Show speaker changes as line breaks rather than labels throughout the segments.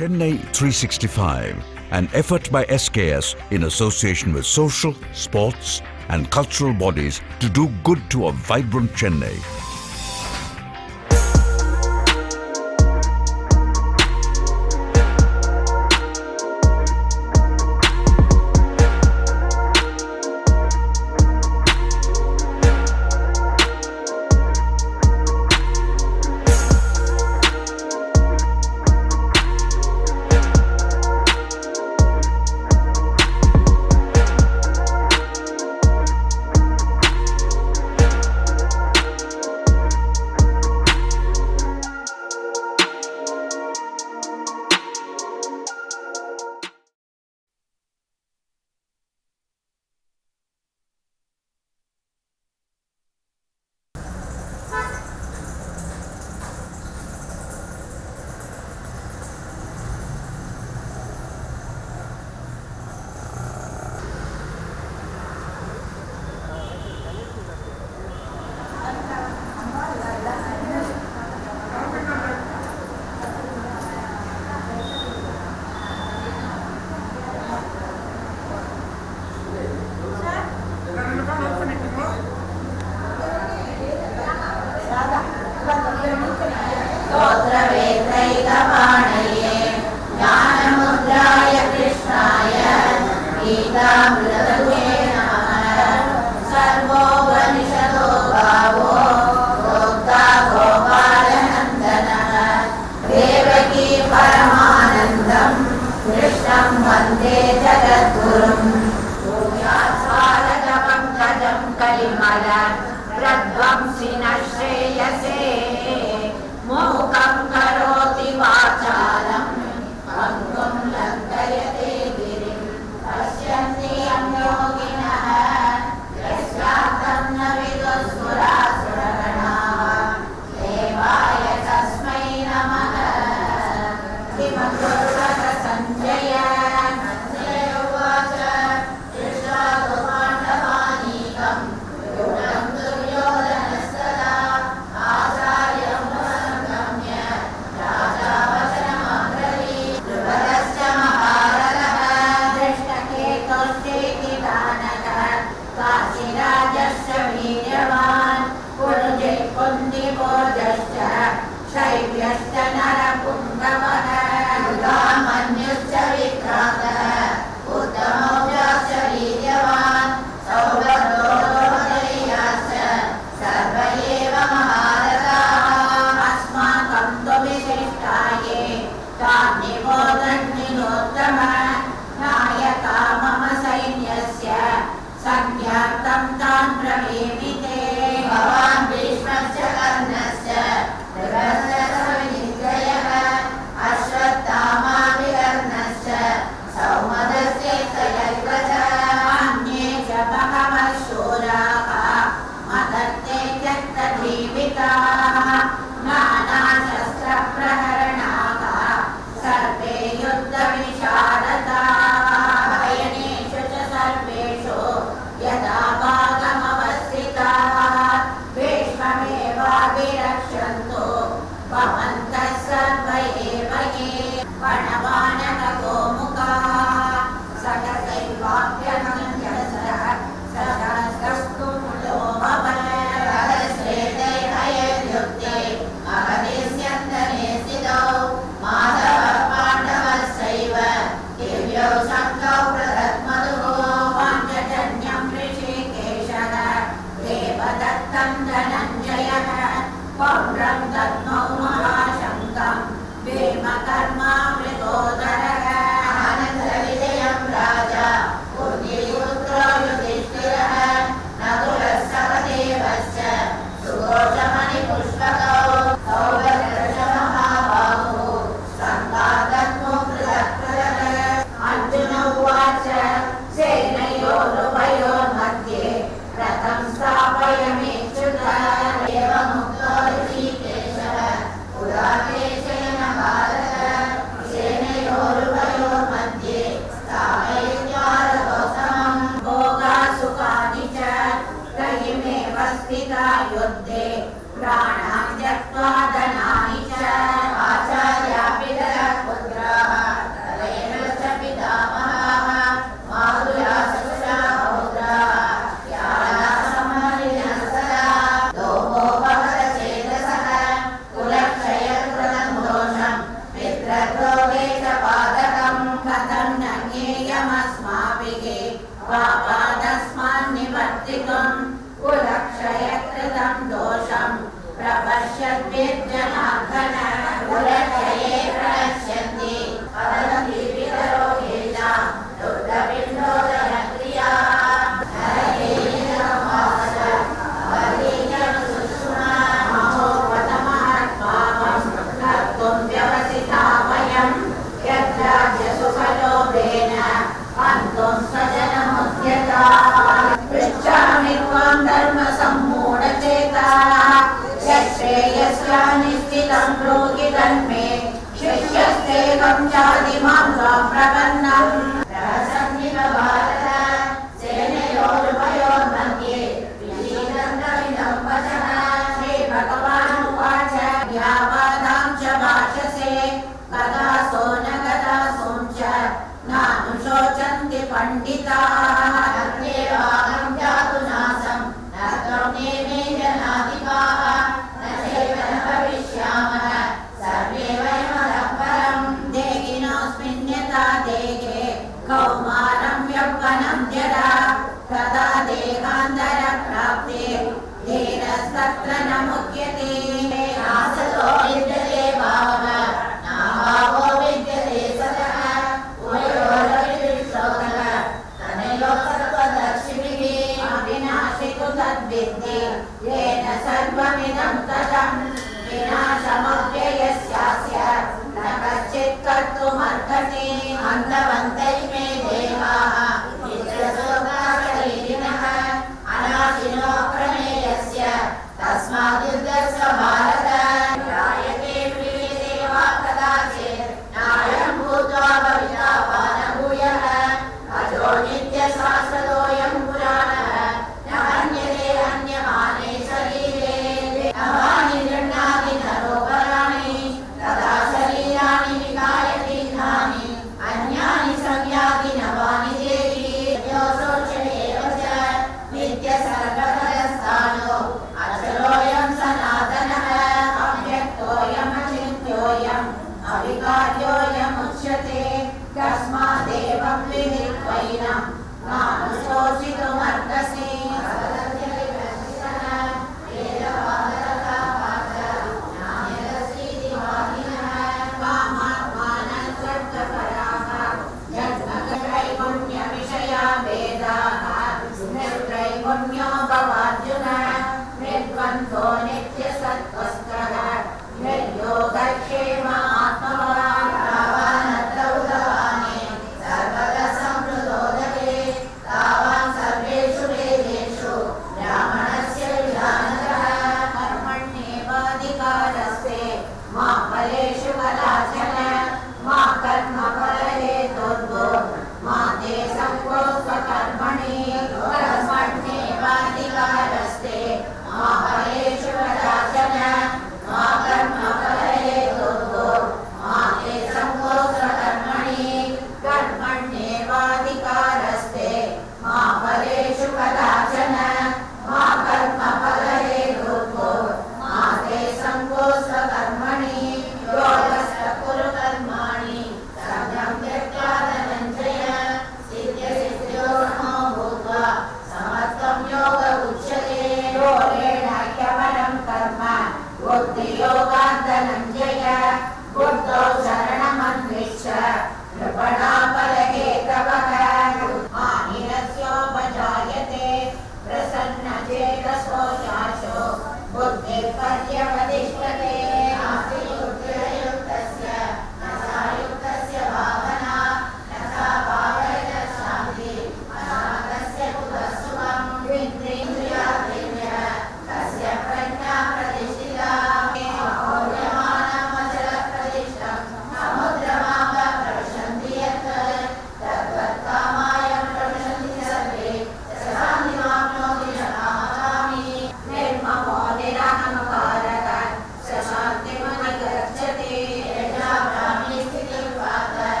Chennai 365, an effort by SKS in association with social, sports and cultural bodies to do good to a vibrant Chennai.
Karma मृतो रतोदेशपादकं कथं न ज्ञेयमस्माभिः पापादस्मान् निवर्तितुं कुलक्षयकृतं दोषं प्रपश्यद्भिर्जनार्दन कुलक्षये प्रणश्यन्ति वदन्ति पितरो येषां दुग्धपिण्डोदनक्रिया पृच्छामि त्वां धर्मसम्मूढचेताः यच्छ्रेयस्यानिश्चितं ब्रूहि तन्मे शिष्यस्तेकं चादिमां त्वां प्रपन्नम् रहसन्निव भारत सेनयोरुभयोर्मध्ये विषीदन्तमिदं वचः श्रीभगवानुवाच यावादां च भाषसे कदासो न कदासों च नानुशोचन्ति पण्डिताः अद्येवाहं जातुनासं न त्वं नेमे जनाधिपाः न चैव न भविष्यामः सर्वे वयमतः परं देहिनोऽस्मिन् यथा देहे कौमारं यौवनं जरा तदा देहान्तरप्राप्ते धीरस्तत्र न मुह्यते नासतो विद्यते भावः नाभावो विद्यते सतः तद्विद्धि येन सर्वमिदं ततं विनाशमव्ययस्यास्य न कश्चित् कर्तुमर्हति अन्तवन्तैमे देवाः नित्यशोकाशरीरिणः अनाशिनो प्रमेयस्य तस्माद्युद्धस्य भारत जायते प्रियते वा कदाचित् नायं भूत्वा भविता वा न भूयः अजो नित्यशाश्वतोऽयं पुराणः न हन्यते हन्यमाने शरीरे न हानि गृह्णाति नरोपराणि तदा शरीराणि विकायति घ्नानि अन्यानि संयाति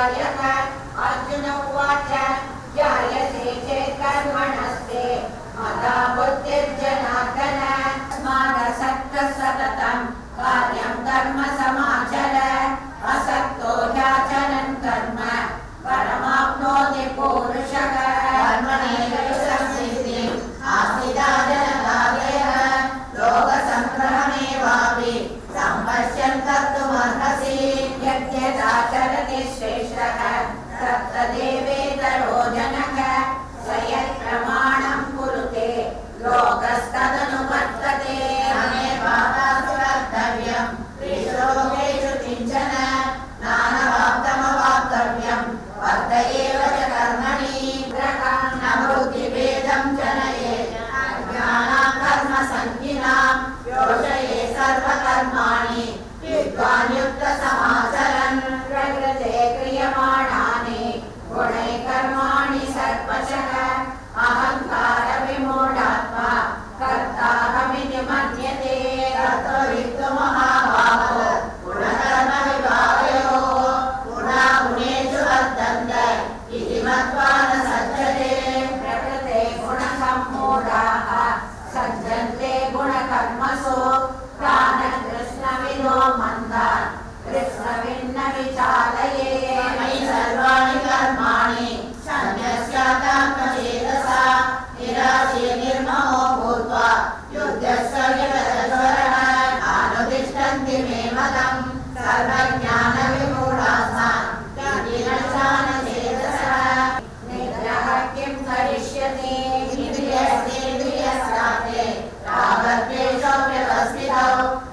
ध्यायः अर्जुन उवाच ध्यायसे चेत् कर्मणस्ते मदा बुद्धिर्जनार्दन स्मारसक्तः सततं कार्यं कर्म समाचर असक्तो ह्याचरन् कर्म परमाप्नोति पुरुषः कर्मणैव संसिद्धिम् आस्थिता जनकार्यः लोकसङ्ग्रहमेवापि सम्पश्यन् कर्तुमर्हसि यद्यदाचरति श्रेष्ठः तत्तदेवेतरो जनः स यत्प्रमाणं कुरुते लोकस्तदनुवर्तते अनेकास्तु कर्तव्यं त्रिलोकेषु किञ्चन नानवाप्तमवाप्तव्यं वर्त एव च कर्मणि न बुद्धिभेदं जनयेत् अज्ञानां कर्मसङ्गिनां योजये सर्वकर्माणि विद्वान् युक्तसमाचरन् प्रकृते क्रियमाणानि गुणैः कर्माणि सर्वशः अहङ्कारविमूढात्मा कर्ताहमिति मन्यते तत्त्ववित्तु महाभागो गुणकर्मविभागयोः गुणागुणेषु वर्तन्त इति मत्वा न सज्जते प्रकृते गुणसम्मूढाः सज्जन्ते गुणकर्मसु तान् कृष्णविदो मन्दान् कृष्णविन्न विचालये मयि सर्वाणि कर्माणि सन्न्यस्यात्मचेतसा निराशीर् निर्ममो भूत्वा युद्धस्य विगतज्वरः अनुतिष्ठन्ति मे मदम् सर्वज्ञानविमूढास्तान् ज्ञानचेतसः निग्रहः किं करिष्यति इन्द्रियस्तेन्द्रियस्यार्थे रागद्वेषौ व्यवस्थितौ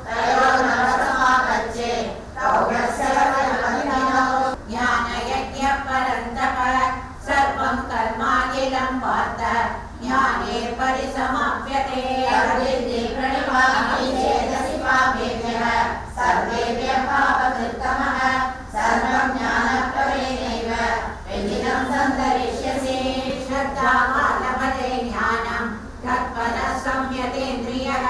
तयोः न समागच्छेत् तौ यस्य सर्वमहिमनौ ज्ञानयज्ञः परन्तप सर्वं कर्माखिलं पार्थ ज्ञाने परिसमाप्यते अर्विद्ये प्रणिपाति चेतसि पापेभ्यः सर्वेभ्यः पापकृत्तमः सर्वं ज्ञानप्रवेणैव विधिनं सन्दरिष्यसि श्रद्धावान् ज्ञानं तत्परः संयतेन्द्रियः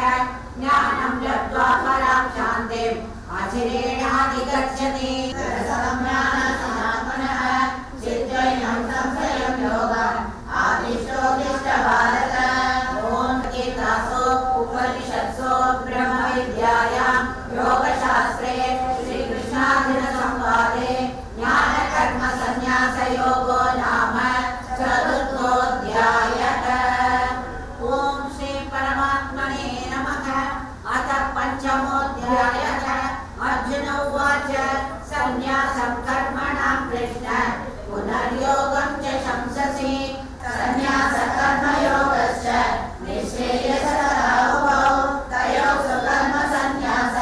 ज्ञानं लब्ध्वा परां शान्तिम् अचिरेणाधिगच्छति ज्ञानसमात्मनः चिद्वैनं संशयं योगम् आदिष्टोदिष्ट भारत ॐ गीतासु उपनिषत्सु ब्रह्मविद्यायां योगशास्त्रे श्रीकृष्णार्जुनसंवादे ज्ञानकर्मसन्न्यासयोगो नाम चतुर्थोऽध्यायः। ॐ श्रीपरमात्मने नमः। अथ पञ्चमोऽध्यायः। अर्जुन उवाच सन्न्यासं कर्मणां कृष्ण पुनर्योगं च शंससि सन्न्यासकर्मयोगश्च निःश्रेयसकरावुभौ तयोः सुकर्मसन्न्यास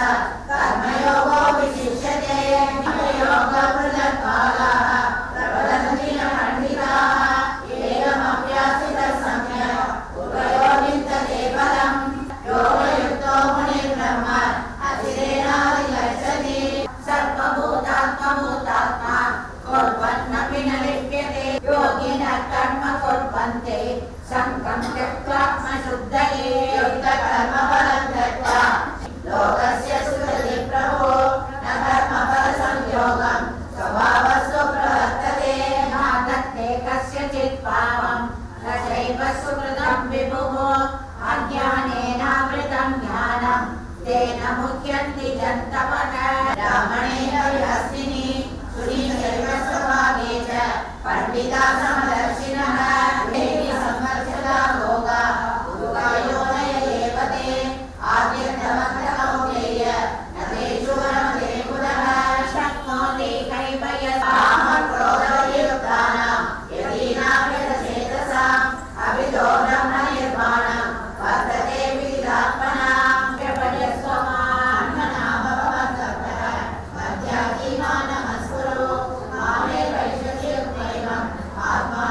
कर्मयोगो विशिष्यते योगवृलद्भागाः प्रवदन्ति न पण्डिताः एवमभ्यासितः सम्यक् उभयोर्विन्दते फलम् योगयुक्तो मुनिर्ब्रह्म अचिरेणाधिगच्छति सर्वभूतात्मभूतात्मा कुर्वन्नपि न लिप्यते योगिनः कर्म कुर्वन्ते सङ्गं त्यक्त्वात्मशुद्धये युक्तकर्मफलं त्यक्त्वा लोकस्य सुकृति प्रभो न कर्मफलसंयोगं स्वभावस्तु प्रवर्तते न दत्ते कस्यचित् पापं न चैव सुकृतं विभुः अज्ञानेनावृतं ज्ञानं तेन मुह्यन्ति जन्तवः ब्राह्मणेन विहस्तिनि सुनीचैव स्वभागे च पण्डिता समदर्शिनः देवी संवर्धता भोगा उरुगायोनय एव ते आद्यन्तमन्तकौकेय न तेषु वरमते पुनः शक्नोति कैवयसामक्रोधयुक्तानां यतीनां यतचेतसाम् अभितो ब्रह्मनिर्वाणं वर्तते विदितात्मनां व्यपजस्वमान्मना भवन्तः मध्याह्नीमानमस्कुरु मामे वैश्ययुक्तैवम् आत्मा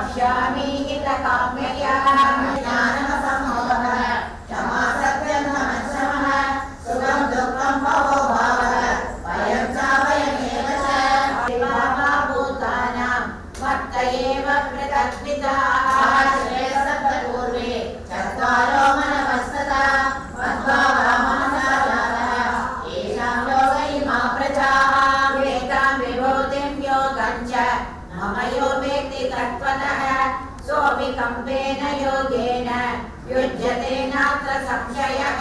वक्ष्यामि हितकाम्यया ज्ञानमसम्मोहः क्षमा सत्यं नमः सुखं दुःखं भवो भावः वयं च वयमेव च भूतानां मत्त एव पृथक्विदाः श्रेयसप्तपूर्वे चत्वारो मनवस्तथा मद्भावा मनसा जातः येषां योग इमा प्रजाः वेदां विभूतिं योगं च मम यो वेत्ति तत्त्वतः सोऽविकम्पेन योगेन युज्यते नात्र संशयः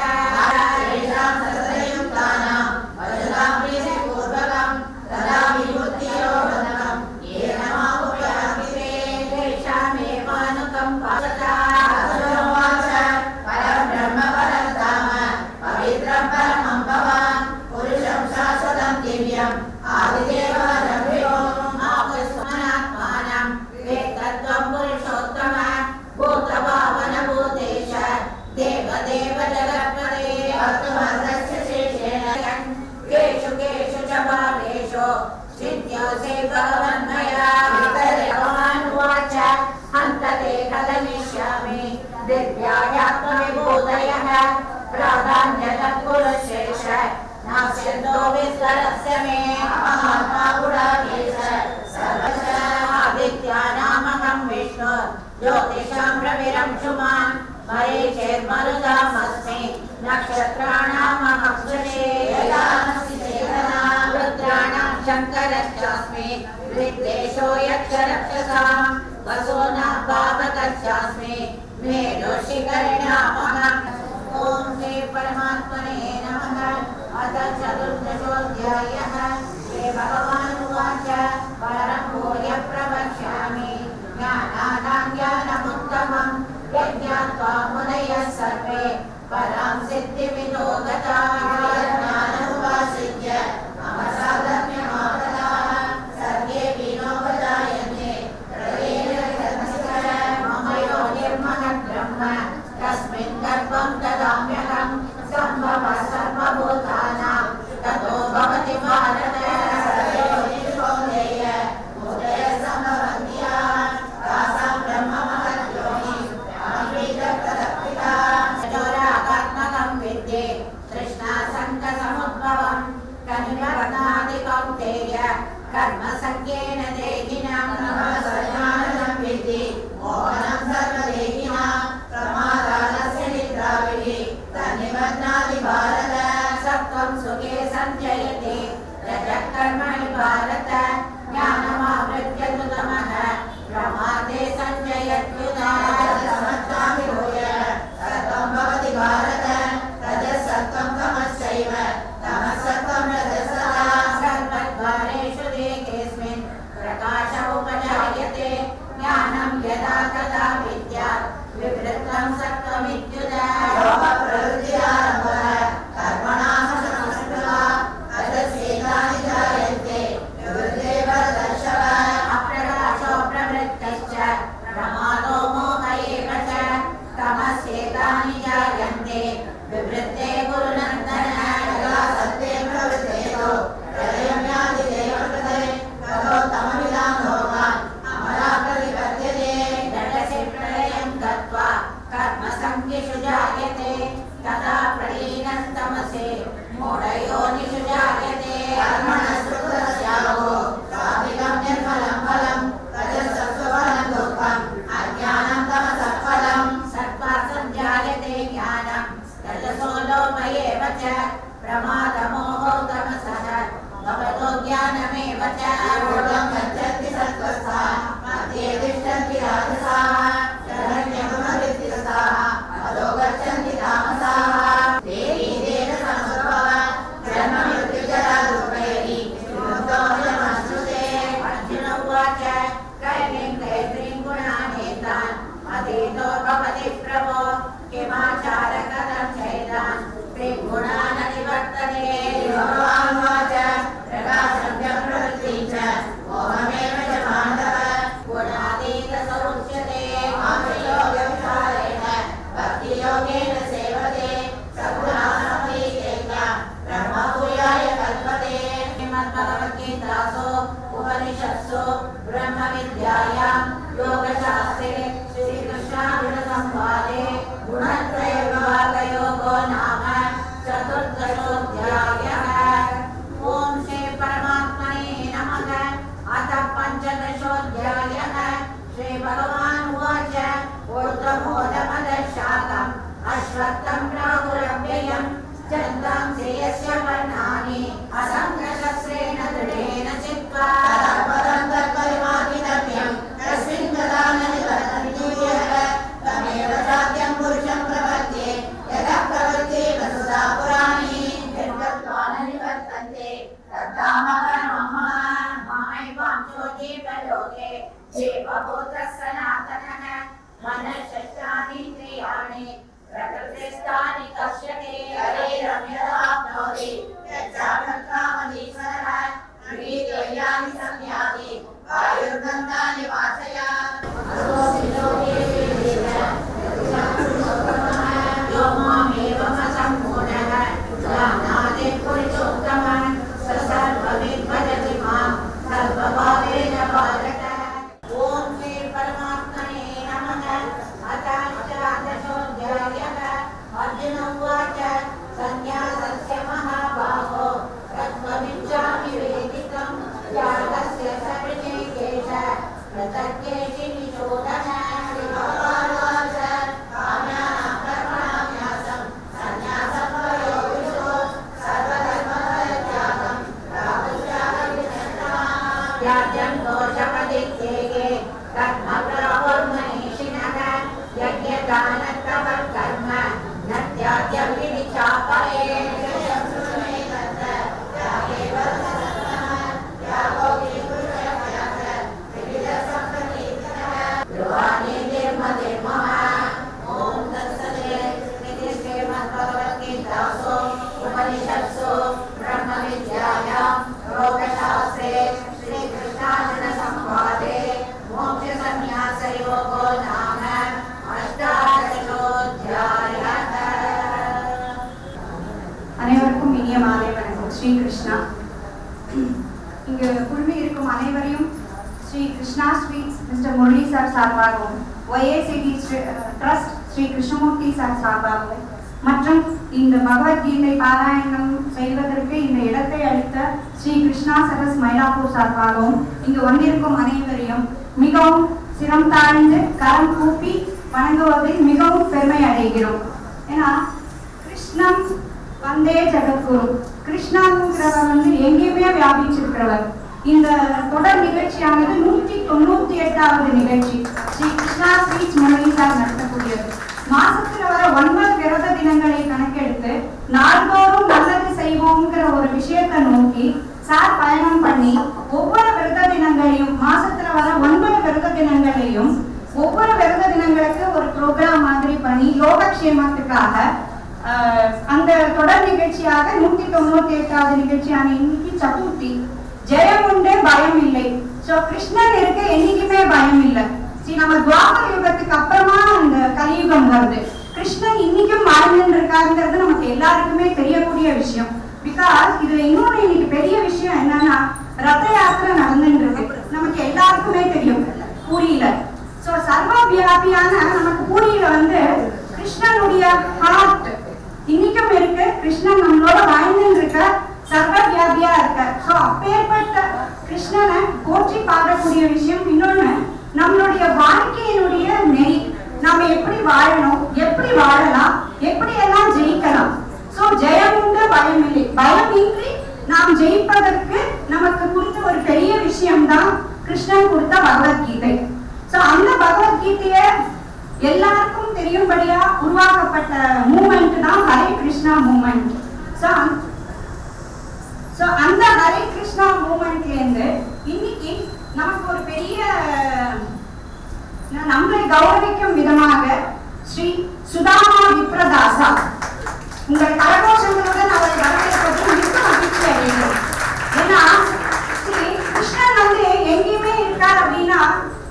येषां सततयुक्तानां वदतां प्रीतिपूर्वकं तदा विमुक्तियोगनं येन मामुपयान्ति ते तेषामेवानुकम्पा अर्जुनोवाच परं ब्रह्म परं धाम पवित्रं परमं भवान् पुरुषं शाश्वतं दिव्यम् आदिदेवं विभुम् आत्मनात्मानं वेत्तत्वं पुरुषोत्तम भूतभावनभूतेश देवदेव जगत्पते भक्तवन्तस्य शेषेण केषु केषु च भावेषु चिन्त्योऽसि भगवन्मया भगवानुवाच हन्तते कलनिष्यामि दिव्यायात्मविभूतयः प्राधान्यतत्पुरुषेश नास्यन्तो विस्तरस्य मे महात्मा गुणाधीश सर्वश आदित्यानामहं विष्णु ज्योतिषां रविरंशुमान् मरीचेर्मरुदामस्मि नक्षत्राणामहं शनेयामस्मि चेतना रुद्राणां शङ्करश्चास्मि विद्वेषो यक्षरक्षसां वसोनां पावकश्चास्मि मेरुशिखरिणामहम् ॐ श्री परमात्मने नमः अथ चतुर्दशोऽध्यायः श्री भगवानुवाच परं भूय प्रवक्ष्यामि ज्ञानानां ज्ञानमुत्तमं यज्ञात्वा मुनयः सर्वे परां सिद्धिमितो गताः ज्ञानमुपाश्रित्य मम साधर्म्यमागताः सर्वेऽपि नोपजायन्ते प्रलयेन विधर्मस्य मम यो निर्महद्ब्रह्म तस्मिन् गर्भं ददाम्यहं सम्भवः सर्वभूतानां ततो भवति भारत सर्वयोनिषु कौन्तेय भूतयः सम्भवन्ति तासां ब्रह्ममहद्योनिः अहं बीजप्रदपिता रजोरागात्मकं विद्ये स्वत्तं प्राहुरव्ययं चन्दं श्रेयस्य वर्णानि असङ्गशस्त्रेण दृढेन चित्वा तदपदन्तकर्मादितव्यं तस्मिन् तदा न निवर्तन्ति यः तमेव चाद्यं पुरुषं प्रपद्ये यतः प्रवृत्ति वसुधा पुराणी यद्गत्वा न निवर्तन्ते तद्धामकर्मः मायवांशो जीवलोके जीवभूतः सनातनः मनश्शस्त्राणीन्द्रियाणि प्रकृतिस्थानि कश्यते हरेरम्यदाप्नोति यच्चाकर्तामधीश्वरः गृहीत्वयानि संयाति वायुर्गन्धानि वासयात् असोऽसि लोके यो मामेवमसम्पूर्णः जानाति पुरुषोत्तमः स सर्वविद् भजति मां सर्वभावेन भारत। ॐ श्री परमात्मने नमः। अथाष्टादशोऽध्यायः। अर्जुन उवाच सन्न्यासस्य महाबाहो तत्त्वमिच्छामि वेदितं यागस्य सकृतेकेश पृथक्केशि निषोधः। भगवानुवाच काम्यानां कर्मणां न्यासं सन्न्यासफलयोगिषो सर्वधर्मफलत्यागं प्राहुस्त्यागविचक्षणाः। त्याज्यं दोषपरित्येगे कर्मफलमनीषिणः यज्ञदानतपःकर्म न त्याज्यं विधिचापरे। उपनिषत्सु ब्रह्मविद्यायां योगशास्त्रे श्रीकृष्णार्जुनसंवादे मोक्षसंन्यासयोगो नाम अष्टादशोऽध्यायः।
அனைவருக்கும் இனிய மாலை வணக்கம். ஸ்ரீ கிருஷ்ணா. இங்கு குழுமி இருக்கும் அனைவரையும் Sri Krishna sweets mister Murali sir சார்பாகவும் YACD trust Sri Krishnamurthy sir சார்பாகவும் மற்றும் இந்த பகவத்கீதை பாராயணம் செய்வதற்கு இந்த இடத்தை அளித்த ஸ்ரீ கிருஷ்ணா சரஸ் மயிலாப்பூர் சார்பாகவும் இங்கு வந்திருக்கும் அனைவரையும் மிகவும் சிரம் தாழ்ந்து கரம் கூப்பி வணங்குவதில் மிகவும் பெருமை அடைகிறோம். ஏன்னா கிருஷ்ணம் வந்தே ஜெகத்குரு, கிருஷ்ணாங்கிறவர் எங்கேயுமே வியாபிச்சிருக்கிறவர். இந்த தொடர் நிகழ்ச்சியானது 198வது நிகழ்ச்சி. ஸ்ரீ கிருஷ்ணா ஸ்வீட்ஸ் முரளி சார் நடத்தக்கூடியது. மாசத்துல வர 9 விரத தினங்களை கணக்கெடுத்து நாள்தோறும் நல்லது செய்வோம்ங்கிற ஒரு விஷயத்தை நோக்கி சார் பயணம் பண்ணி ஒவ்வொரு விரத தினங்களையும் மாசத்துல வர 9 விரத தினங்களையும் ஒவ்வொரு விரத தினங்களுக்கு ஒரு ப்ரோக்ராம் மாதிரி பண்ணி யோகக்ஷேமத்துக்காக அந்த தொடர் நிகழ்ச்சியாக 198வது நிகழ்ச்சியான இன்னைக்கு சதுர்த்தி. ஜெயம் உண்டு பயம் இல்லை. சோ கிருஷ்ணன் இருக்க என்னைக்குமே பயம் இல்லை. நம்ம துவாபர யுகத்துக்கு அப்புறமா அந்த கலியுகம் வருது. கிருஷ்ணன் இன்னைக்கும் வாழ்ந்துட்டு இருக்காருங்கிறது நமக்கு எல்லாருக்குமே தெரியக்கூடிய விஷயம். பிகாஸ் இதுல இன்னொரு இன்னைக்கு பெரிய விஷயம் என்னன்னா ரத யாத்திரை நடந்துட்டு இருக்கு. நமக்கு எல்லாருக்குமே தெரியும் பூரியில. சோ சர்வ வியாபியான நமக்கு பூரியில கிருஷ்ணனுடைய ஹார்ட் இன்னைக்கும் இருக்கு. கிருஷ்ணன் நம்மளோட வாழ்ந்துட்டு இருக்க, சர்வ வியாபியா இருக்க. சோ அப்பேற்பட்ட கிருஷ்ணனை போற்றி பாடக்கூடிய விஷயம். இன்னொன்னு நம்மளுடைய வாழ்க்கையினுடைய நெறி, நாம எப்படி வாழணும், எப்படி வாழலாம், எப்படி எல்லாம் ஜெயிக்கலாம். சோ ஜெயம் உண்டு பயம் இல்லை. பயம் இன்றி நாம் ஜெயிப்பதற்கு நமக்கு குறித்த ஒரு பெரிய விஷயம் தான் கிருஷ்ணன் கொடுத்த பகவத்கீதை. சோ அந்த பகவத்கீதைய எல்லாருக்கும் தெரியும்படியா உருவாக்கப்பட்ட மூமெண்ட் தான் ஹரே கிருஷ்ணா மூமெண்ட். சோ அந்த ஹரே கிருஷ்ணா மூமெண்ட்ல இருந்து இன்னைக்கு நமக்கு ஒரு பெரிய நம்மை கௌரவிக்கும் விதமாக ஸ்ரீ சுதாமா விப்ரதாசா உங்கள் கரகோஷங்களுடன் அவரை வரவேற்பது மிக மகிழ்ச்சி அடைகிறோம். ஏன்னா ஸ்ரீ கிருஷ்ணன் எங்கேயுமே இருக்கார் அப்படின்னா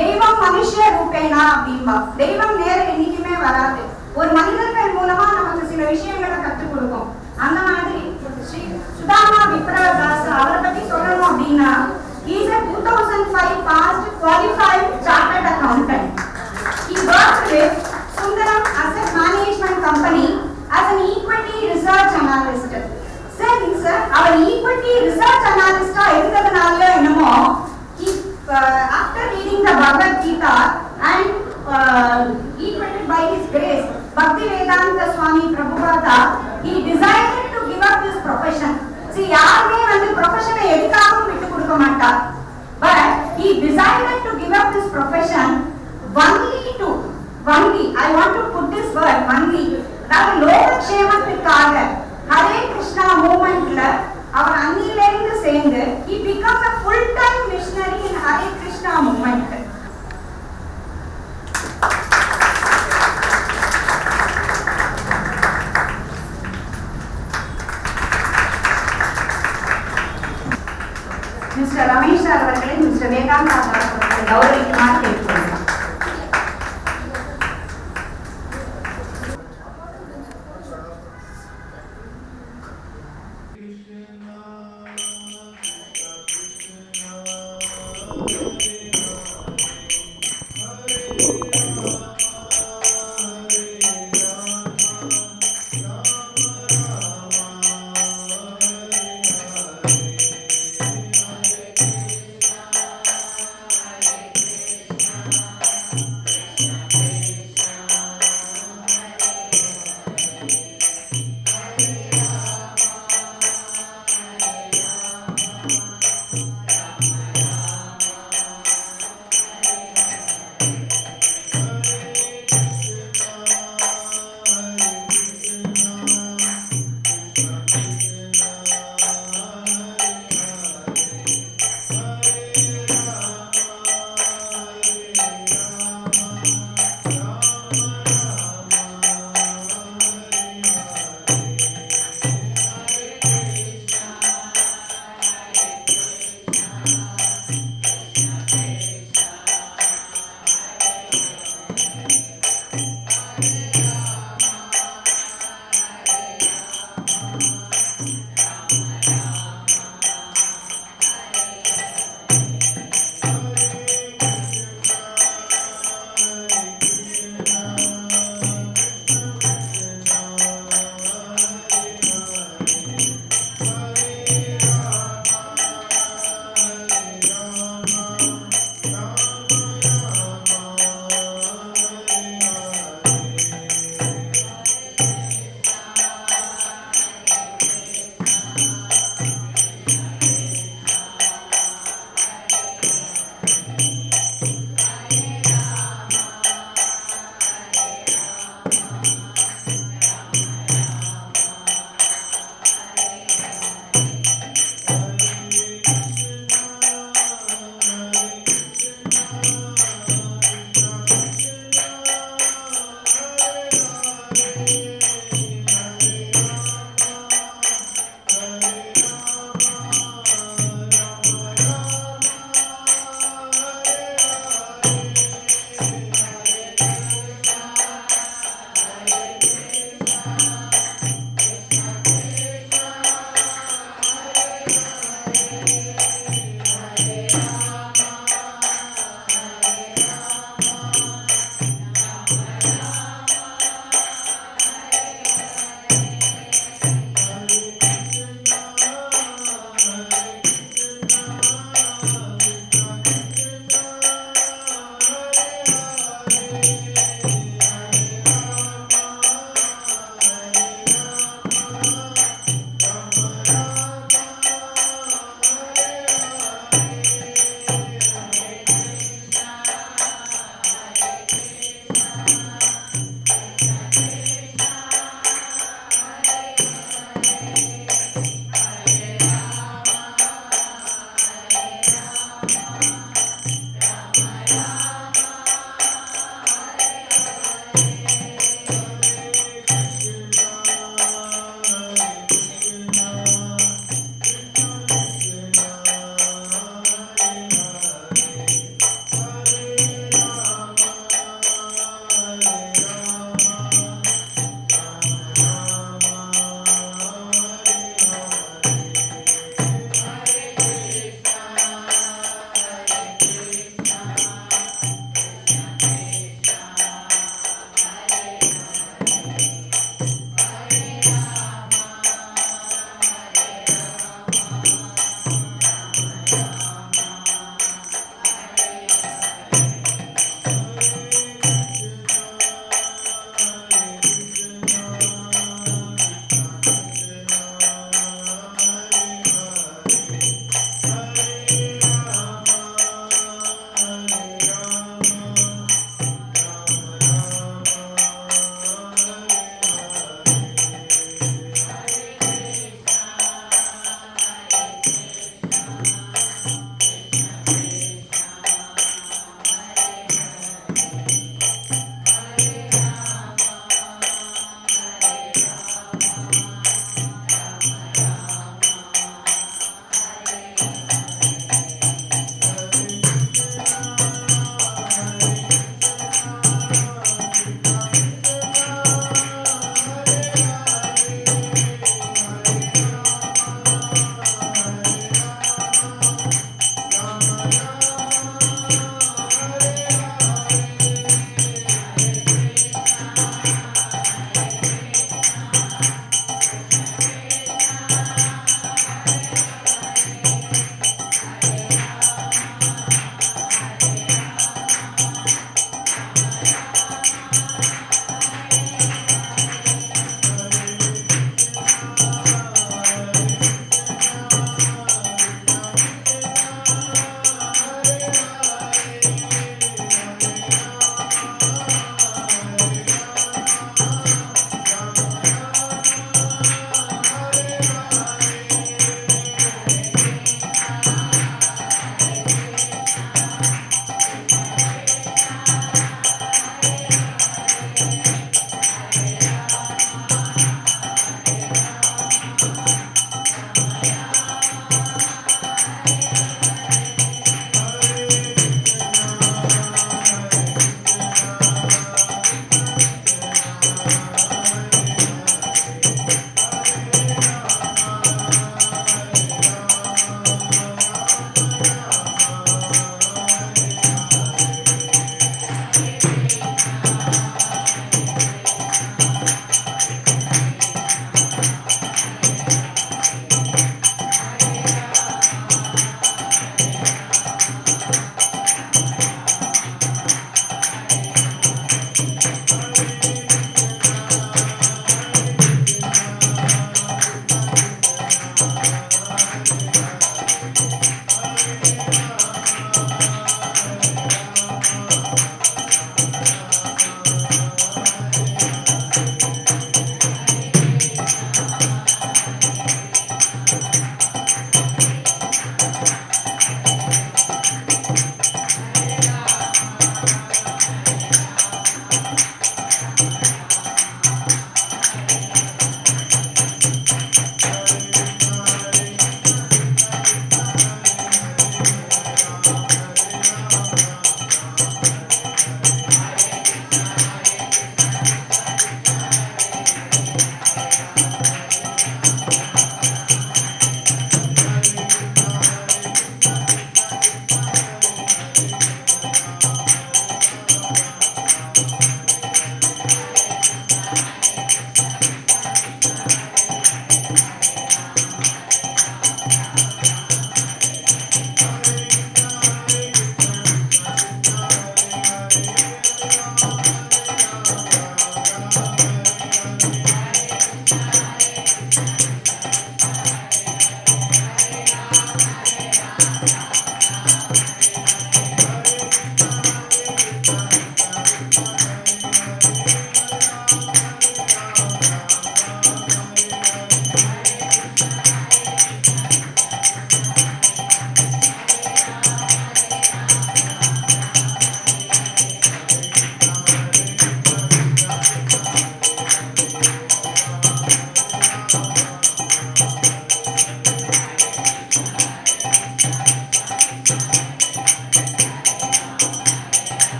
தெய்வம் மனுஷ ரூபேனா அப்படின்பா. தெய்வம் நேர என்னைக்குமே வராது. ஒரு மனிதர்கள் மூலமா நமக்கு சில விஷயங்களை கற்றுக் கொடுக்கும். அந்த மாதிரி ஸ்ரீ சுதாமா விப்ரதாசா அவரை பத்தி சொல்லணும் அப்படின்னா he is a 2005 passed qualified chartered accountant. He worked with Sundaram Asset Management Company as an equity research analyst. Since our equity research analyst இருந்ததனால என்னமோ after reading the Bhagavad Gita and equated by his grace Bhaktivedanta Swami Prabhupada, he decided to give up his profession. See, யாருமே வந்து profession எதுக்காகவும் விட்டு கொடுக்க மாட்டார். But he decided to give up his profession only, I want to put this word, only, அதாவது லோகக்ஷேமத்திற்காக ஹரே கிருஷ்ணா மூவ்மெண்ட்ல அவர் அன்னிலிருந்து சேர்ந்து he becomes a full-time missionary in Hare Krishna movement. Mr. Ramesh அவர்களை Mr. Vedanta அவர்களை கௌரவிக்குமாறு கேட்டுக்கொள்கிறேன்.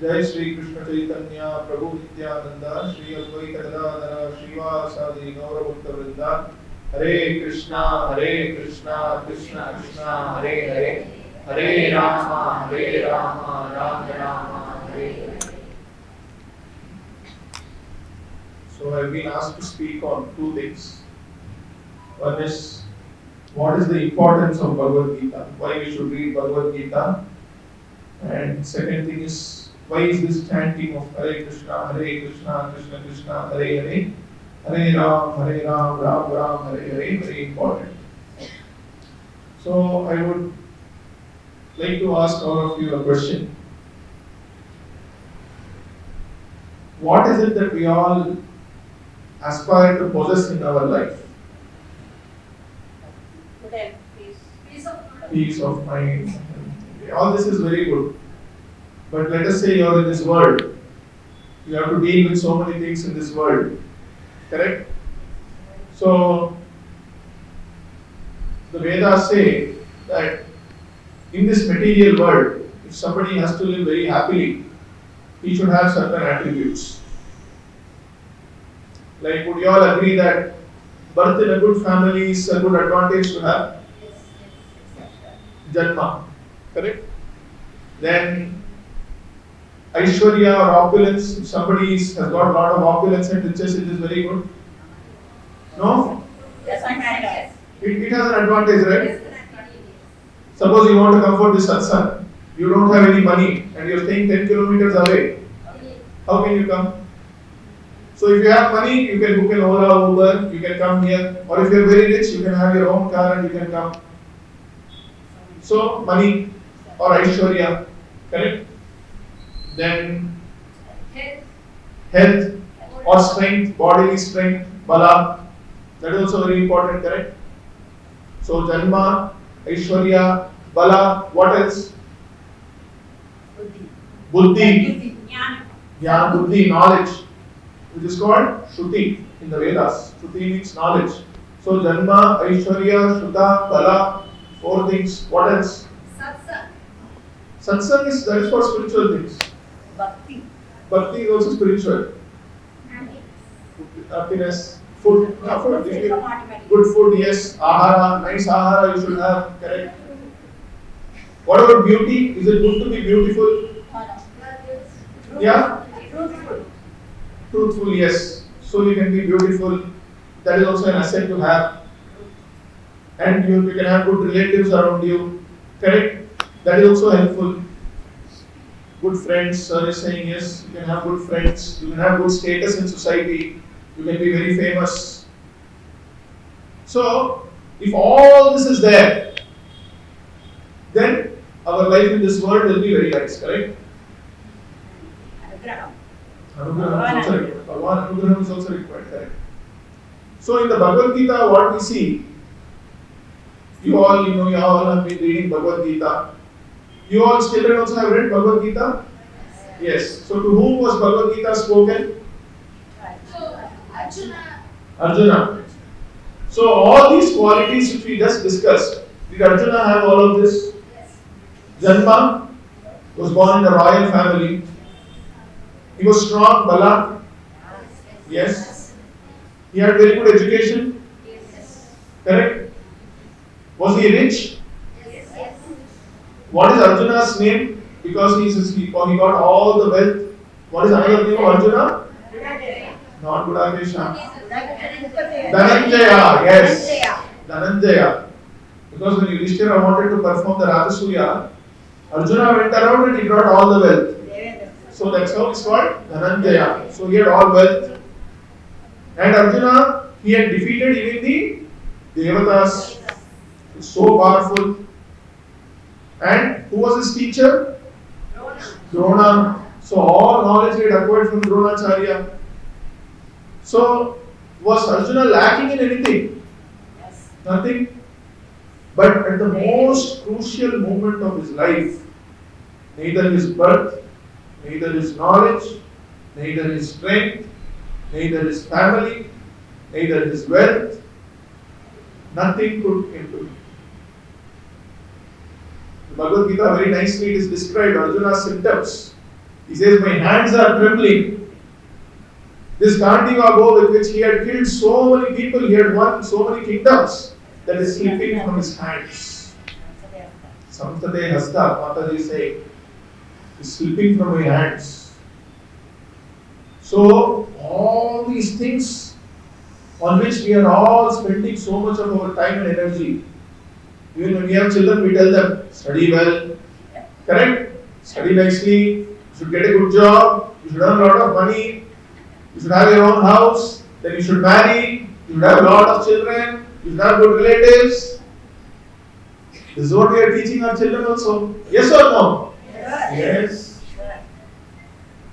Jai Sri Krishna Chaitanya Prabhu Nityananda Sri Advaita Gadadhara Srivasadi Gaura Bhakta Vrinda Hare Krishna Krishna Krishna Hare Hare Hare Rama Rama Rama Hare Hare. So I have been asked to speak on two things. One is, what is the importance of Bhagavad Gita? Why we should read Bhagavad Gita? And second thing is, why is this chanting of Hare Krishna, Krishna Krishna, Hare Hare, Hare Ram, Ram Hare Hare, very important. So I would like to ask all of you a question. What is it that we all aspire to possess in our life? Peace of mind. All this is very good. But let us say you are in this world. You have to deal with so many things in this world. Correct? So, the Vedas say that in this material world, if somebody has to live very happily, he should have certain attributes. Like, would you all agree that birth in a good family is a good advantage to have? Janma. Correct? Then Aishwarya or opulence, if somebody has got a lot of opulence and riches, it is very good. No?
Yes, I can.
It has an advantage, right? Suppose you want to come for this satsang, you don't have any money and you are staying 10 kilometers away. How can you come? So if you have money, you can book an Ola, Uber, you can come here. Or if you are very rich, you can have your own car and you can come. So money or Aishwarya, correct? Then health or strength, bodily strength, bala, that is also very important, correct? So Janma, Aishwarya, bala, what else? Buddhi, Jnana, Buddhi, knowledge, which is called Shruti in the Vedas. Shruti means knowledge. So Janma, Aishwarya, Shruta, bala, four things. What else? Satsang is, that is for spiritual things. Bhakti is also spiritual. Happiness, food, good food, yes. Ahara, nice ahara you should have, correct. What about beauty? Is it good to be beautiful? Yeah? Truthful, yes. So you can be beautiful. That is also an asset to have. And you can have good relatives around you, correct? That is also helpful. Good friends, sir is saying yes, you can have good friends, you can have good status in society, you can be very famous. So, if all this is there, then our life in this world will be very nice, correct? Anugraham is also required, correct? So, in the Bhagavad Gita, what we see, you all have been reading Bhagavad Gita. You all children also have read Bhagavad Gita? Yes. So to whom was Bhagavad Gita spoken? Arjuna. So all these qualities which we just discussed, did Arjuna have all of this? Janma was born in a royal family. He was strong, Bala. Yes. He had very good education. Correct? Was he rich? What is Arjuna's name? Because he got all the wealth. What is another name of Arjuna? Not Budakesha. Dhananjaya, yes. Dhananjaya. Because when Yudhishthira wanted to perform the Rajasuya, Arjuna went around and he brought all the wealth. So that's how it's called Dhananjaya. So he had all wealth. And Arjuna, he had defeated even the Devatas. It's so powerful. And who was his teacher? Drona. So all knowledge he had acquired from Dronacharya. So was Arjuna lacking in anything?
Yes.
Nothing. But at the most crucial moment of his life, neither his birth, neither his knowledge, neither his strength, neither his family, neither his wealth, nothing could came to him. The Bhagavad Gita very nicely it is described Arjuna's symptoms. He says, my hands are trembling. This Gandiva bow with which he had killed so many people, he had won so many kingdoms, that is slipping from his hands. Samtade Hasta, Mataji is saying, is slipping from my hands. So, all these things on which we are all spending so much of our time and energy. Even when we have children, we tell them, study well, correct? Study nicely, you should get a good job, you should earn a lot of money, you should have your own house, then you should marry, you should have a lot of children, you should have good relatives. This is what we are teaching our children also. Yes or no? Yes.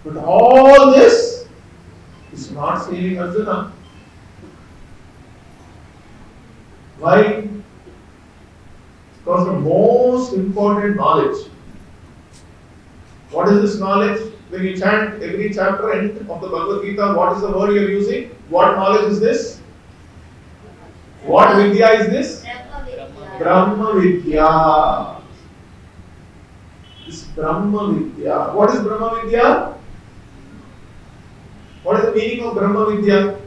But all this is not saving Arjuna. Why? Because the most important knowledge. What is this knowledge? When you chant every chapter end of the Bhagavad Gita, what is the word you are using? What knowledge is this? What Vidya is this? Brahma Vidya. This Brahma Vidya. What is Brahma Vidya? What is the meaning of Brahma Vidya?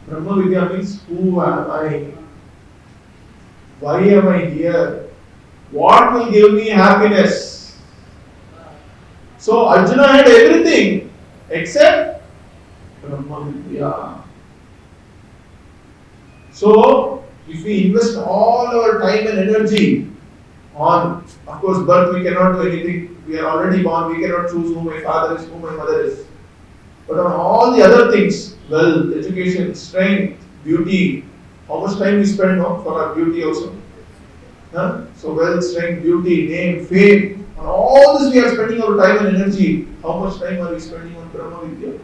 Brahma Vidya means who am I? Why am I here? What will give me happiness? So Arjuna had everything except Brahma Vidya. So if we invest all our time and energy on, of course, birth we cannot do anything. We are already born. We cannot choose who my father is, who my mother is. But on all the other things, wealth, education, strength, beauty, how much time we spend for our beauty also? Huh? So wealth, strength, beauty, name, fame, on all this we are spending our time and energy. How much time are we spending on Brahma Vidya?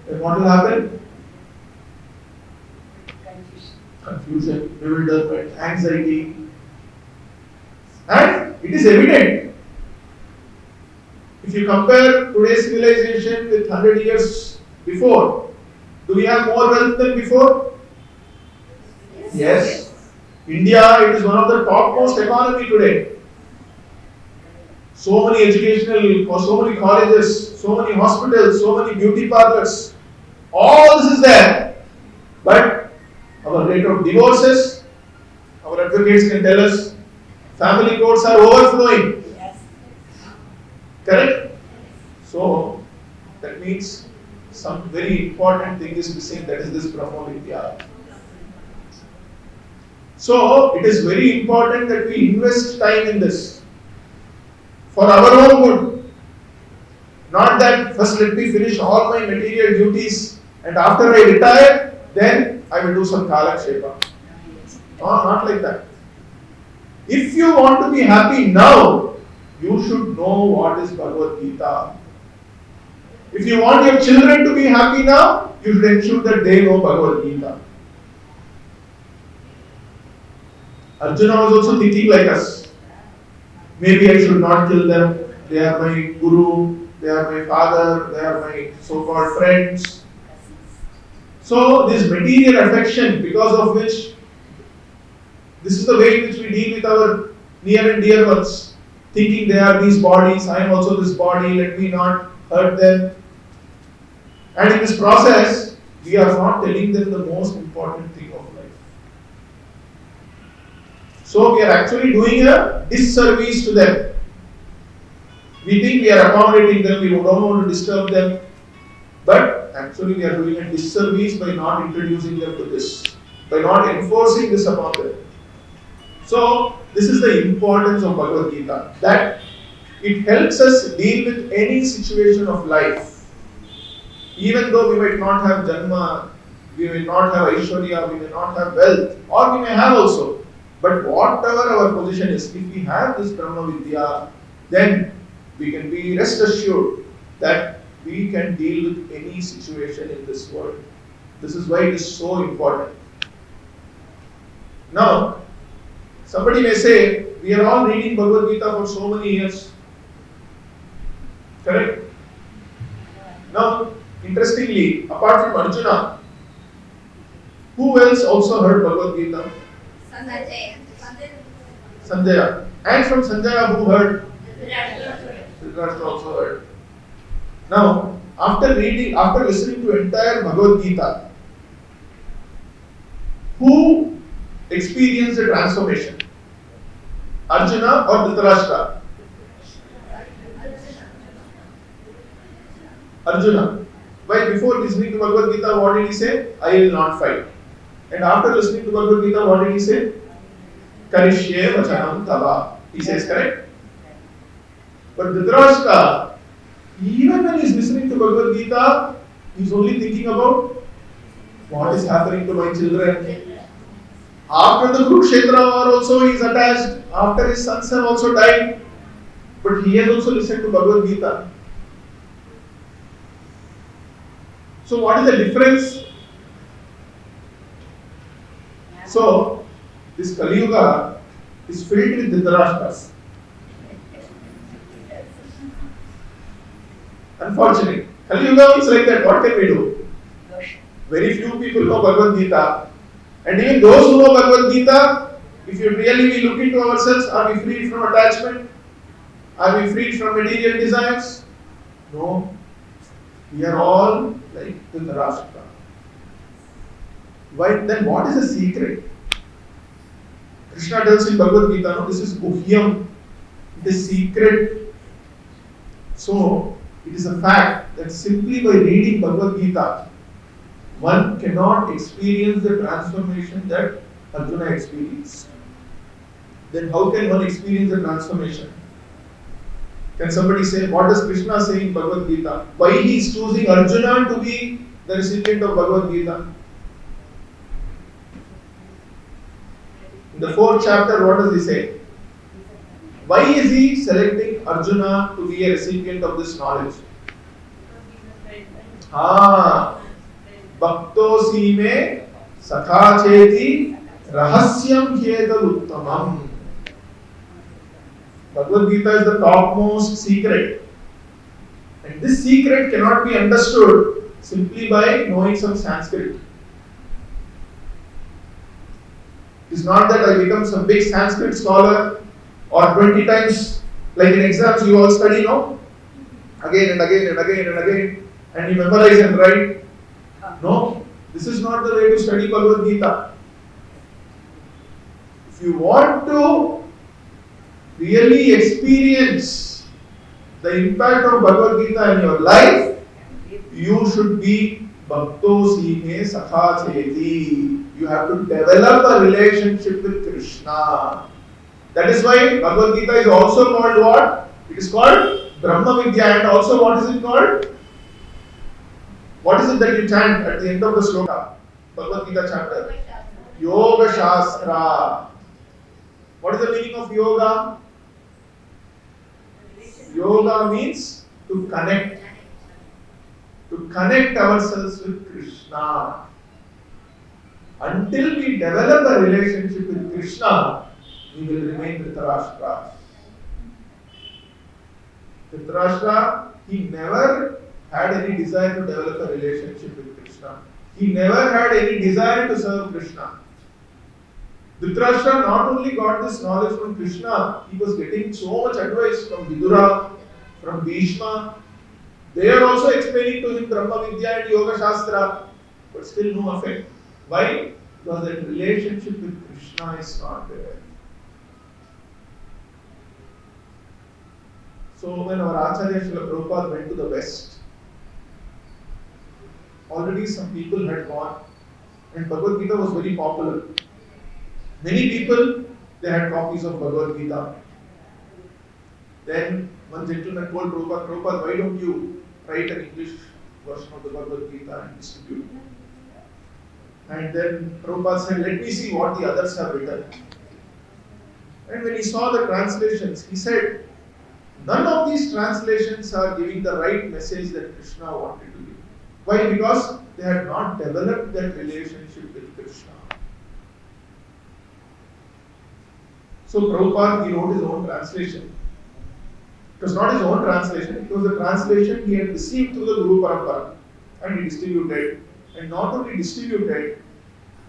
Then what will happen? Confusion, bewilderment, anxiety. And it is evident. If you compare today's civilization with 100 years before, do we have more wealth than before? Yes. India, it is one of the topmost economy today. So many educational, so many colleges, so many hospitals, so many beauty parlors. All this is there. But our rate of divorces, our advocates can tell us, family courts are overflowing.
Yes.
Correct? So, that means some very important thing is missing, that is this Brahma Vidya. So, it is very important that we invest time in this for our own good. Not that first let me finish all my material duties and after I retire, then I will do some Kalakshepa. No, not like that. If you want to be happy now, you should know what is Bhagavad Gita. If you want your children to be happy now, you should ensure that they know Bhagavad Gita. Arjuna was also thinking like us. Maybe I should not kill them. They are my guru, they are my father, they are my so-called friends. So this material affection, because of which, this is the way in which we deal with our near and dear ones. Thinking they are these bodies, I am also this body, let me not hurt them. And in this process, we are not telling them the most important thing of life. So we are actually doing a disservice to them. We think we are accommodating them, we don't want to disturb them. But actually we are doing a disservice by not introducing them to this, by not enforcing this upon them. So this is the importance of Bhagavad Gita, that it helps us deal with any situation of life. Even though we might not have Janma, we may not have Aishwarya, we may not have wealth, or we may have also. But whatever our position is, if we have this Brahma Vidya, then we can be rest assured that we can deal with any situation in this world. This is why it is so important. Now, somebody may say, we are all reading Bhagavad Gita for so many years. Correct? Now, interestingly, apart from Arjuna, who else also heard Bhagavad Gita? Sanjaya. And from Sanjaya, who heard? Dhritarashtra also heard. Now, after listening to entire Bhagavad Gita, who experienced the transformation? Arjuna or Dhritarashtra? Arjuna. Why? Before listening to Bhagavad Gita, what did he say? I will not fight. And after listening to Bhagavad Gita, what did he say? Karishye vachanam tava. He says, correct? But Dhritarashtra, even when he is listening to Bhagavad Gita, he is only thinking about what is happening to my children. After the Kurukshetra war also he is attached. After his sons have also died. But he has also listened to Bhagavad Gita. So what is the difference? So this Kali Yuga is filled with Dhritarashtras. Unfortunately, Kali Yuga is like that. What can we do? Very few people know Bhagavad Gita. And even those who know Bhagavad Gita, if you really look into ourselves, are we free from attachment? Are we free from material desires? No. We are all like Dhritarashtra. Why? Then what is the secret? Krishna tells in Bhagavad Gita, no, this is Guhyam. It is secret. So, it is a fact that simply by reading Bhagavad Gita, one cannot experience the transformation that Arjuna experienced. Then how can one experience the transformation? Can somebody say, what does Krishna say in Bhagavad Gita? Why he is choosing Arjuna to be the recipient of Bhagavad Gita? In the 4th chapter, what does he say? Why is he selecting Arjuna to be a recipient of this knowledge? Bhaktosi me sakha cheti rahasyam hyedal uttamam. Bhagavad Gita is the topmost secret. And this secret cannot be understood simply by knowing some Sanskrit. It is not that I become some big Sanskrit scholar or 20 times, like in exams you all study, no? Again and again and again and again, and you memorize and write. No, this is not the way to study Bhagavad Gita. If you want to really experience the impact of Bhagavad Gita in your life, you should be Bhaktosi me sakha cheti. You have to develop a relationship with Krishna. That is why Bhagavad Gita is also called what? It is called Brahma Vidya, and also what is it called? What is it that you chant at the end of the sloka? Bhagavad Gita chapter. Yoga Shastra. What is the meaning of yoga? Yoga means to connect. To connect ourselves with Krishna. Until we develop a relationship with Krishna, we will remain Dhritarashtra. Dhritarashtra, he never had any desire to develop a relationship with Krishna. He never had any desire to serve Krishna. Dhritarashtra not only got this knowledge from Krishna, he was getting so much advice from Vidura, from Bhishma. They are also explaining to him Brahma Vidya and Yoga Shastra, but still no effect. Why? Because that relationship with Krishna is not there. So when our Acharya Srila Prabhupada went to the West, already some people had gone, and Bhagavad Gita was very popular. Many people, they had copies of Bhagavad Gita. Then one gentleman told Prabhupada, Prabhupada, why don't you write an English version of the Bhagavad Gita and distribute it? And then Prabhupada said, let me see what the others have written. And when he saw the translations, he said, none of these translations are giving the right message that Krishna wanted to give. Why? Because they had not developed that relationship with Krishna. So Prabhupada, he wrote his own translation. It was not his own translation, it was the translation he had received through the Guru Parampara, and he distributed. And not only distributed,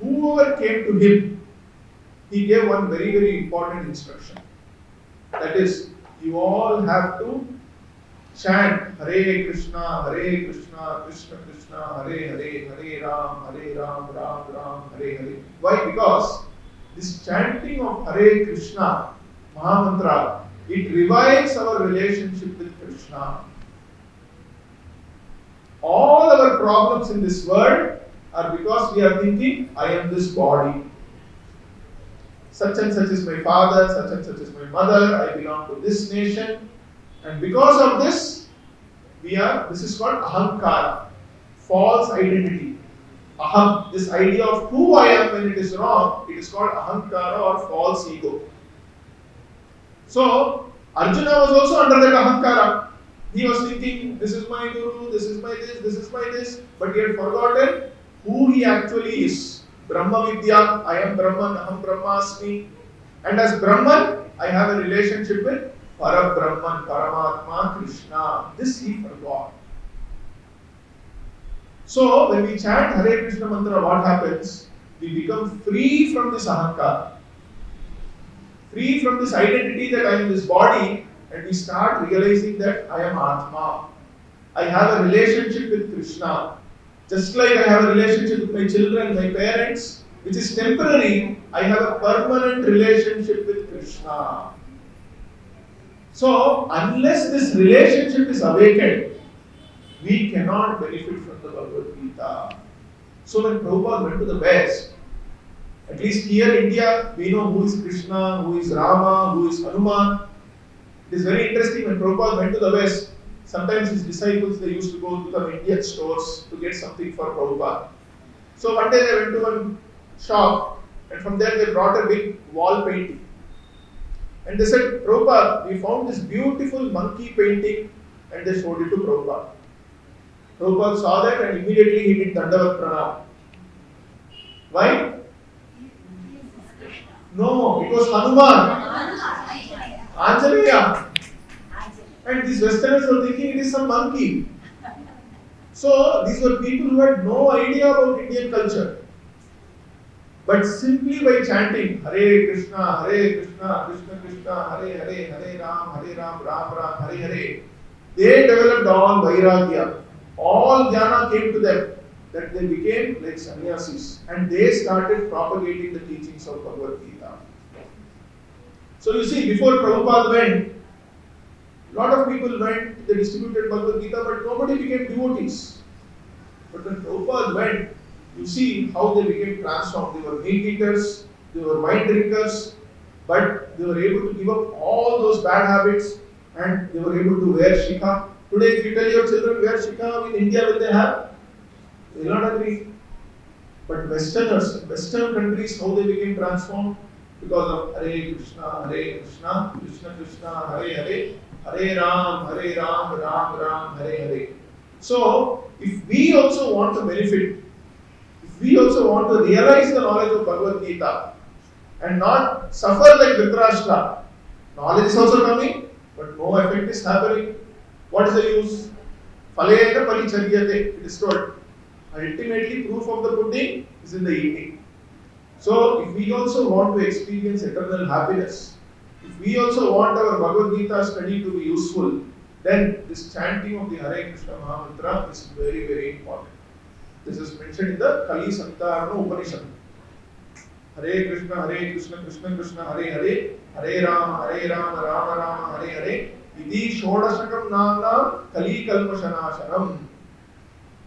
whoever came to him, he gave one very, very important instruction. That is, you all have to chant Hare Krishna, Krishna Krishna, Hare Hare, Hare Ram, Ram Hare Hare. Why? Because this chanting of Hare Krishna Mahamantra, it revives our relationship with Krishna. All our problems in this world are because we are thinking, I am this body. Such and such is my father, such and such is my mother, I belong to this nation. And because of this, this is called ahankara, false identity. Aham, this idea of who I am when it is wrong, it is called ahankara or false ego. So, Arjuna was also under that ahankara. He was thinking, this is my guru, this is my this is my this, but he had forgotten who he actually is. Brahma Vidya, I am Brahman, Aham Brahmasmi. And as Brahman, I have a relationship with Parabrahman, Paramatma, Krishna. This he forgot. So, when we chant Hare Krishna mantra, what happens? We become free from this ahankara. Free from this identity that I am this body, and we start realizing that I am Atma. I have a relationship with Krishna. Just like I have a relationship with my children, my parents, which is temporary, I have a permanent relationship with Krishna. So, unless this relationship is awakened, we cannot benefit from the Bhagavad Gita. So, when Prabhupada went to the West, at least here in India, we know who is Krishna, who is Rama, who is Hanuman. It is very interesting when Prabhupada went to the West, sometimes his disciples, they used to go to the Indian stores to get something for Prabhupada. So one day they went to one shop, and from there they brought a big wall painting. And they said, Prabhupada, we found this beautiful monkey painting, and they showed it to Prabhupada. Prabhupada saw that and immediately he did Dandavat Pranam. Why? No, it was Hanuman. Anjaneya. And these Westerners were thinking it is some monkey. So these were people who had no idea about Indian culture. But simply by chanting Hare Krishna, Krishna Krishna, Hare Hare, Hare Ram, Ram Ram, Hare Hare, they developed all Vairagya. All jnana came to them, that they became like sannyasis, and they started propagating the teachings of Bhagavad Gita. So you see, before Prabhupada went, a lot of people went, they distributed Bhagavad Gita, but nobody became devotees. But when Prabhupada went, you see how they became transformed. They were meat eaters, they were wine drinkers, but they were able to give up all those bad habits, and they were able to wear shikha. Today, if you tell your children wear shikha in India, will they have? They will not agree. But Westerners, Western countries, how they became transformed? Because of Hare Krishna, Krishna Krishna, Hare Hare, Hare Ram, Ram Ram, Hare Hare. So, if we also want to benefit, if we also want to realize the knowledge of Bhagavad Gita and not suffer like Dhritarashtra, knowledge is also coming, but no effect is happening. What is the use? Phalena paricharyate, it is told. Ultimately, proof of the pudding is in the eating. So, if we also want to experience eternal happiness, if we also want our Bhagavad Gita study to be useful, then this chanting of the Hare Krishna Mahamantra is very, very important. This is mentioned in the Kali Santarana Upanishad. Hare Krishna, Krishna Krishna, Hare Hare, Hare Rama, Rama Rama, Hare Hare, Iti Shodashakam Namna Kali Kalmashanashanam.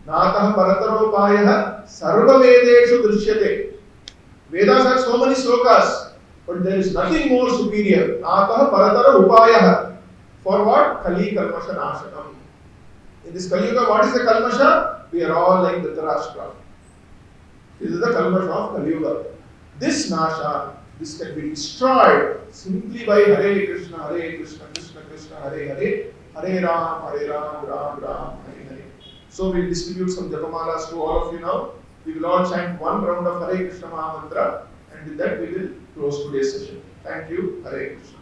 Natah Parataropayah Sarva Vedeshu Drishyate. Vedas have so many slokas, but there is nothing more superior. Natah Paratara Upayah. For what? Kali Kalmashanashanam. In this Kali Yuga, what is the Kalmasha? We are all like Dhritarashtra. This is the Kalmasha of Kali Yuga. This Nasha, this can be destroyed simply by Hare Krishna, Krishna Krishna, Hare Hare, Hare Ram, Ram Ram, Hare Hare. So we will distribute some japamalas to all of you now. We will all chant one round of Hare Krishna Mahamantra, and with that we will close today's session. Thank you. Hare Krishna.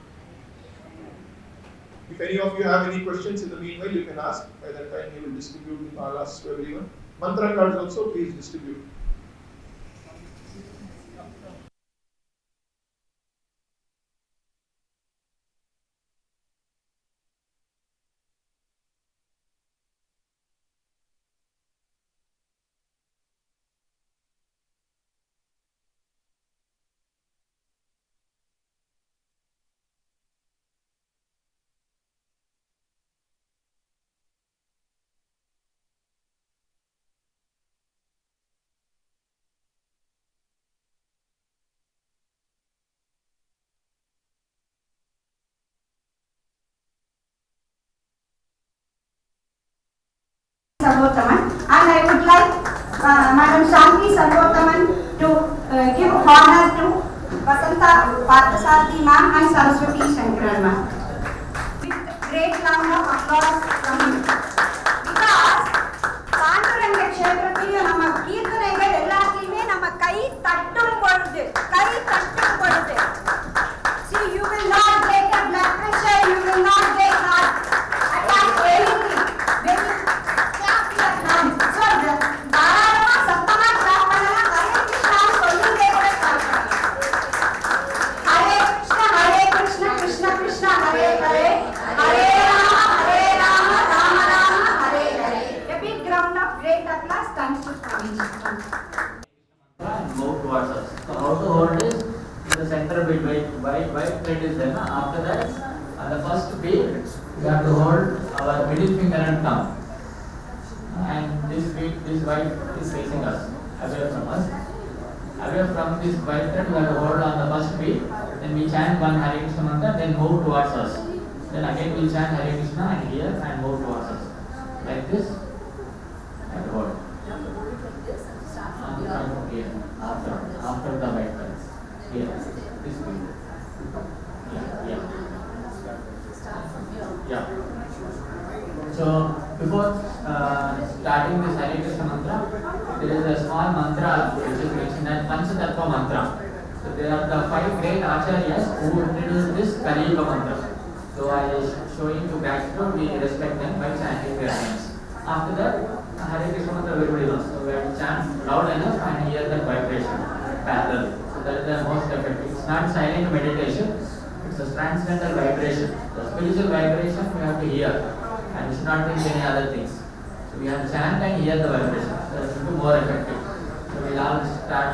If any of you have any questions in the meanwhile, you can ask. By that time, we will distribute the malas to everyone. Mantra cards also, please distribute.
Sarvottaman, and I would like Madam Shanti Sarvottaman to give honor to Vasanta Parthasarathy ma'am and Saraswati Shankaran ma'am. With great round of applause from you. Because Panduranga Kshetrathil நம்ம கீர்த்தனைகள் எல்லாத்துலயுமே நம்ம கை தட்டும் பொழுது see, you will not get a blood pressure, you will not get heart attack, anything. When you clap your hands, so தாராளமா சத்தமா clap பண்ணலாம். Hare Krishna Krishna Krishna Hare Hare, Hare Rama Rama Rama Hare Hare. A big round of great applause. Thanks to Swami.
And move towards us. So how to hold is in the center bit, white thread is there. After that, on the first beat, we have to hold our middle finger and thumb. And this white is facing us, away from us. Away from this white thread, we have to hold on the first beat. Then we chant one Hare Krishna mantra, then move towards us. Then again we chant Hare Krishna and here and move towards us. Like this, and hold. Here, after the white thread. Here, this way. Yeah. So before starting this Hare Krishna mantra, there is a small mantra which is mentioned as Panchatattva mantra. So there are the 5 great acharyas who introduced this Kali Yuga mantra. So I showing to gratitude, we respect them by chanting their names. After that, Hare Krishna mantra everybody knows. So we have to chant loud enough and hear that vibration parallel. So that is the most effective. It's not silent meditation. It's a transcendental vibration. The spiritual vibration we have to hear, and we should not think any other things. So we have to chant and hear the vibration. So it should be more effective. So we'll all start.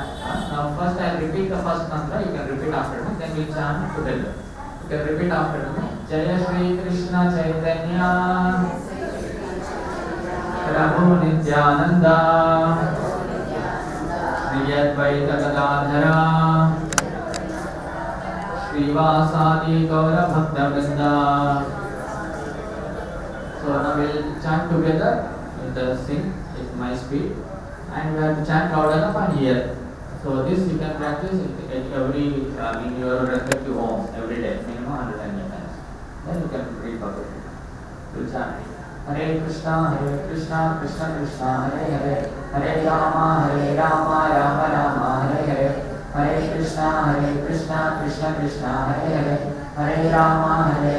Now first I'll repeat the first mantra. You can repeat after me. Then we'll chant together. You can repeat after me. Jaya Sri Krishna Chaitanya Prabhu Nityananda Sri Advaita Gadadhara Srivasadi Gaura Bhakta Vrinda. So now we'll chant together with the sing at my speed, and we have to chant loud enough and hear. So this you can practice at every in your respective homes every day, minimum 110 times. Then you can read Bhagavad Gita. We'll chant Hare Krishna Krishna Krishna Hare Hare, Hare Rama Rama Rama Hare Hare, Hare Krishna Krishna Krishna Hare Hare, Hare Rama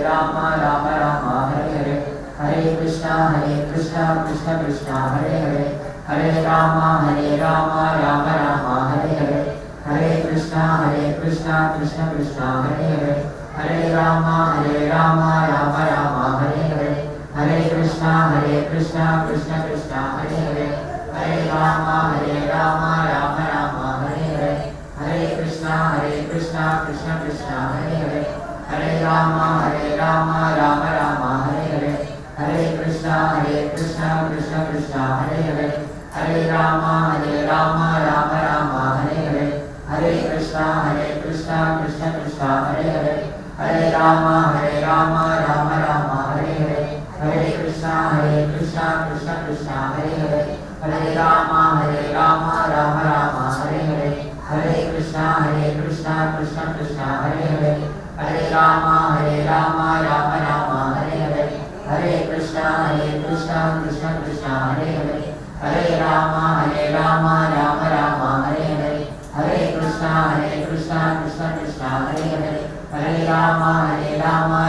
Rama Rama Hare Hare, Hare Krishna Krishna Krishna Hare Hare, Hare Rama Rama Rama Hare Hare, Hare Krishna Krishna Krishna Hare Hare, Hare Rama Rama Rama Hare Hare, Hare Krishna Krishna Krishna Hare Hare, Hare Rama Rama Rama Hare Hare, Hare Krishna Krishna Krishna Hare Hare, Hare Rama Rama Rama Hare Hare, Hare Krishna Krishna Krishna Hare Hare, Hare Rama Rama Rama Hare Hare, Hare Krishna Krishna Krishna Hare Hare, Hare Rama Rama Rama Hare Hare, Hare Krishna Krishna Krishna Hare Hare, Hare Rama Rama Rama Hare Hare, Hare Krishna Krishna Krishna Hare Hare, Hare Rama Rama Rama Hare Hare, Hare Krishna Krishna Krishna Hare Hare, Hare Rama Rama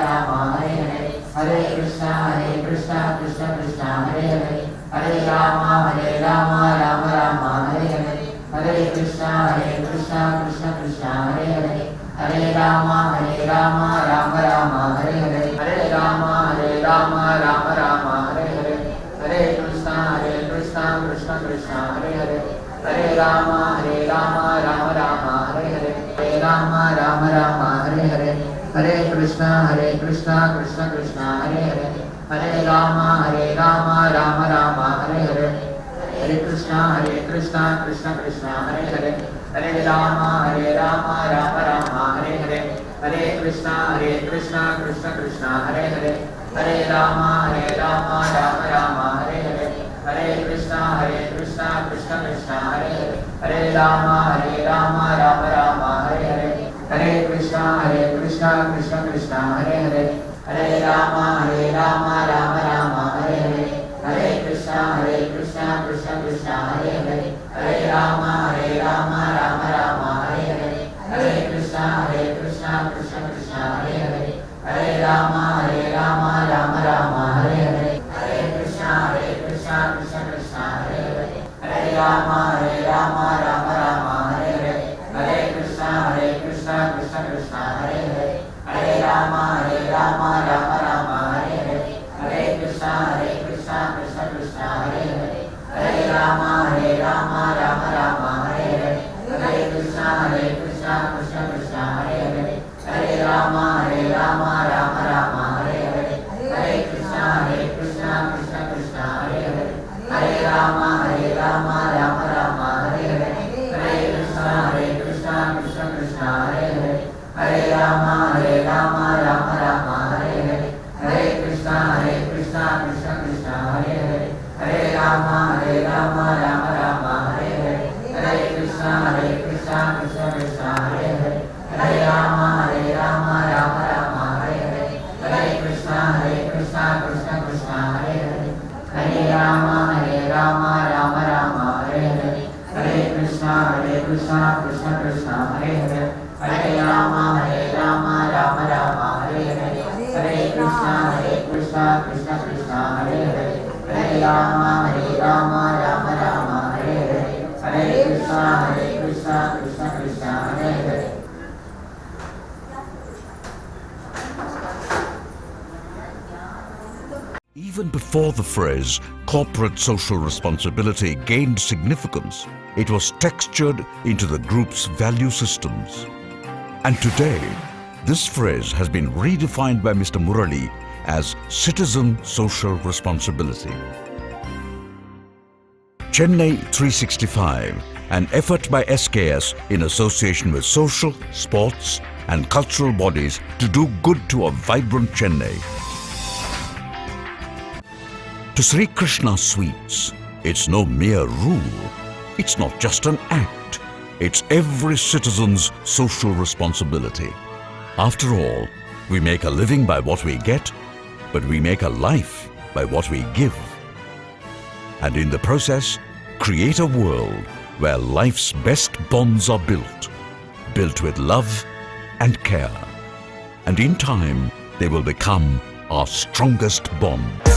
Rama Hare Hare, Hare Krishna Krishna Krishna Hare Hare, Hare Rama Rama Rama Hare Hare, Hare Krishna Krishna Krishna Hare Hare, Hare Rama Rama Rama Hare Hare, Hare Krishna Krishna Krishna Hare Hare, Hare Rama Rama Rama Hare Hare, Hare Rama Rama Rama Hare Hare, Hare Krishna Krishna Krishna Hare Hare, Hare Rama Rama Rama Hare Hare, Hare Rama Rama Hare Hare, Hare Krishna Krishna Krishna Hare Hare, Hare Rama Rama Rama Hare Hare, Hare Krishna Krishna Krishna Hare Hare, Hare Rama Rama Rama Hare Hare, Hare Krishna Krishna Krishna Hare Hare, Hare Rama Rama Rama Hare Hare, Hare Krishna, Krishna Krishna, Hare Rama, Rama Rama, Hare Hare. Hare Krishna, Krishna, Hare Rama, Rama, Hare Hare. Hare Krishna, Krishna, Hare Rama, Rama, Hare Hare. Hare Krishna, Krishna, Hare Rama, Rama, Hare Hare. Hare Krishna, Krishna, Hare Rama, Rama, Hare Hare. Hare Krishna, Krishna, Hare Rama, Rama, Hare Hare. Hare Krishna, Krishna, Hare Rama, Rama, Hare Hare. Hare Krishna, Krishna, Hare Rama, Rama, Hare Hare. Hare Krishna, Krishna, Hare Rama, Rama, Hare Hare. Hare Krishna, Krishna, Hare Rama, Rama, Hare Hare. Hare Krishna, Krishna, Hare Rama, Rama, Hare Hare. Hare Krishna, Krishna, Hare Rama, Rama, Hare Hare. Hare Krishna, Krishna, Hare Rama, Rama, Hare Hare. Hare Krishna, Krishna, Hare Hare. Hare Rama, Rama, Hare Hare. Hare Krishna, Krishna, Hare Hare. Hare Rama, Rama, Hare Hare. Hare Krishna, Krishna, Hare Hare.
Even before the phrase corporate social responsibility gained significance, it was textured into the group's value systems. And today, this phrase has been redefined by Mr. Murali as citizen social responsibility. Chennai 365, an effort by SKS in association with social, sports and cultural bodies to do good to a vibrant Chennai. To Sri Krishna Sweets, it's no mere rule. It's not just an act. It's every citizen's social responsibility. After all, we make a living by what we get, but we make a life by what we give. And in the process, create a world where life's best bonds are built with love and care. And in time, they will become our strongest bond.